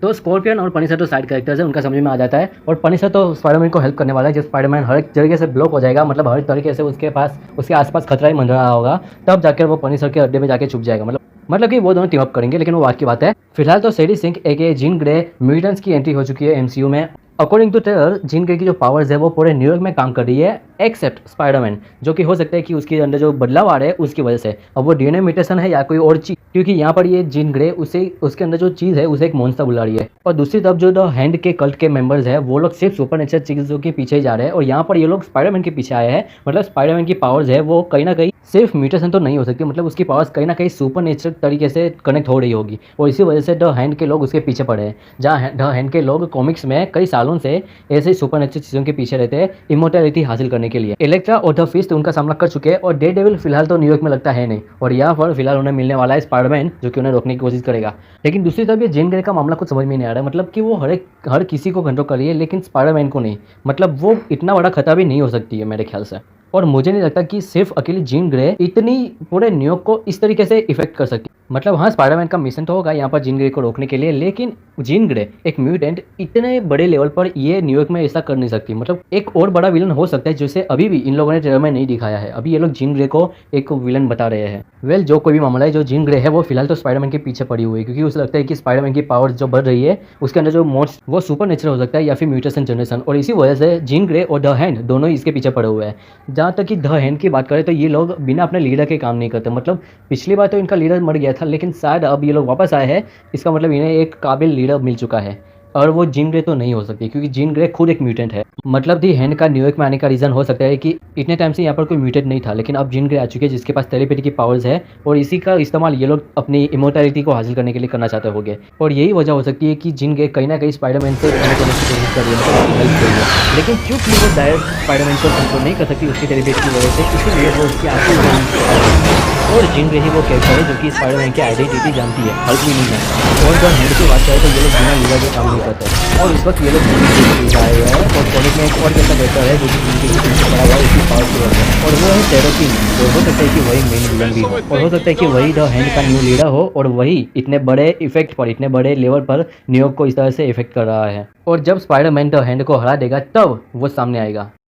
तो स्कॉर्पियन और पनिशर तो साइड कैरेक्टर्स है, उनका समझ में आ जाता है। और पनिशर तो स्पाइडरमैन को हेल्प करने वाला है। जब स्पाइडरमैन हर एक तरीके से ब्लॉक हो जाएगा, मतलब हर तरीके से उसके पास उसके आसपास खतरा ही मंडरा रहा होगा, तब जाकर वो पनिशर के अड्डे में जाके छुप जाएगा। मतलब कि वो दोनों टीम अप करेंगे, लेकिन वो बात की बात है। फिलहाल तो सैडी सिंक एक जीन ग्रे म्यूटेंट्स की एंट्री हो चुकी है एमसीयू में। According to trailer, Jean Grey की जो पावर्स है वो पूरे न्यूयॉर्क में काम कर रही है, एक्सेप्ट स्पाइडरमैन, जो कि हो सकता है कि उसके अंदर जो बदलाव आ रहे हैं उसकी वजह से। अब वो डीएनए म्यूटेशन है या कोई और चीज, क्योंकि यहाँ पर ये जीन ग्रे उसे उसके अंदर जो चीज है उसे एक मॉन्स्टर बुला रही है। और दूसरी तरफ जो द हैंड के कल्ट के मेंबर्स है वो लोग सिर्फ सुपर नेचुरल चीजों के पीछे ही जा रहे हैं, और यहाँ पर ये लोग स्पाइडरमैन के पीछे आए हैं। मतलब स्पाइडरमैन की पावर्स है वो कहीं ना कहीं सिर्फ म्यूटेशन तो नहीं हो सकती, मतलब उसकी पावर्स कहीं ना कहीं सुपर नेचुरल तरीके से कनेक्ट हो रही होगी, और इसी वजह से द हैंड के लोग उसके पीछे पड़े हैं। जहाँ द हैंड के लोग कॉमिक्स में कई सालों से ऐसे सुपर नेचुरल चीज़ों के पीछे रहते हैं इमोर्टैलिटी हासिल करने के लिए। इलेक्ट्रा और द फिस्ट उनका सामना कर चुके हैं, और डेयरडेविल फिलहाल तो न्यूयॉर्क में लगता है नहीं, और यहाँ पर फिलहाल उन्हें मिलने वाला है स्पाइडरमैन, जो कि उन्हें रोकने की कोशिश करेगा। लेकिन दूसरी तरफ ये जीन ग्रे का मामला कुछ समझ में नहीं आ रहा है, मतलब कि वो हर किसी को कंट्रोल कर रही है, लेकिन स्पाइडरमैन को नहीं। मतलब वो इतना बड़ा खतरा भी नहीं हो सकती है मेरे ख्याल से। और मुझे नहीं लगता कि सिर्फ अकेली जीन ग्रे इतनी पूरे न्यूयॉर्क को इस तरीके से इफेक्ट कर सकती। मतलब हाँ, स्पाइडरमैन का मिशन तो होगा यहाँ पर जीन ग्रे को रोकने के लिए, लेकिन जीन ग्रे एक म्यूटेंट इतने बड़े लेवल पर ये न्यूयॉर्क में ऐसा कर नहीं सकती। मतलब एक और बड़ा विलन हो सकता है जिसे अभी भी इन लोगों ने ट्रेलर में नहीं दिखाया है। अभी ये लोग जीन ग्रे को एक विलन बता रहे हैं। वेल, जो कोई भी मामला है, जो जीन ग्रे है वो फिलहाल तो स्पाइडरमैन के पीछे पड़ी हुई है, क्योंकि उसे लगता है कि स्पाइडरमैन की पावर जो बढ़ रही है उसके अंदर जो मोड्स वो सुपर नेचुरल हो सकता है या फिर म्यूटेशन जनरेशन, और इसी वजह से जीन ग्रे और द हैंड दोनों ही इसके पीछे पड़े हुए हैं। जहाँ तक कि द हैंड की बात करें तो ये लोग बिना अपने लीडर के काम नहीं करते। मतलब पिछली बार तो इनका लीडर मर गया था, लेकिन शायद अब ये लोग वापस आए हैं, इसका मतलब इन्हें एक काबिल लीडर मिल चुका है। और वो जीन ग्रे तो नहीं हो सकती, क्योंकि जीन ग्रे खुद एक म्यूटेंट है। मतलब दी हैंड का न्यूयॉर्क में आने का रीज़न हो सकता है कि इतने टाइम से यहाँ पर कोई म्यूटेंट नहीं था, लेकिन अब जीन ग्रे आ चुके हैं जिसके पास टेलीपैथी की पावर्स है, और इसी का इस्तेमाल ये लोग अपनी इमोर्टैलिटी को हासिल करने के लिए करना चाहते होंगे। और यही वजह हो सकती है कि जीन ग्रे कहीं ना कहीं स्पाइडरमैन से कनेक्ट होने की कोशिश कर रही है, मतलब उसकी हेल्प कर रही है। लेकिन क्योंकि वो डायरेक्ट स्पाइडरमैन को कंट्रोल नहीं कर सकती उसकी टेलीपैथी की वजह से, इसलिए वो उसकी आंखें। और जीन ग्रे ही वो कैरेक्टर है जो कि स्पाइडरमैन की आइडेंटिटी जानती है, हल्क भी नहीं जानता। और जब हैंड की बात करें तो ये लोग बिना लीडर के काम नहीं करते, और इस वक्त ये लोग आए हुए हैं। और कॉमिक में एक और कैसा कैरेक्टर है जो कि जिनकी पड़ा हुआ है उसकी पावर की वजह से, और वो है टेरोकिन। तो हो सकता है कि वही मेन विलन भी हो, और हो सकता है कि वही द हैंड का न्यू लीडर हो, और वही इतने बड़े इफेक्ट पर, इतने बड़े लेवल पर न्यूयॉर्क को इस तरह से इफेक्ट कर रहा है। और जब स्पाइडरमैन द हैंड को हरा देगा तब वो सामने आएगा।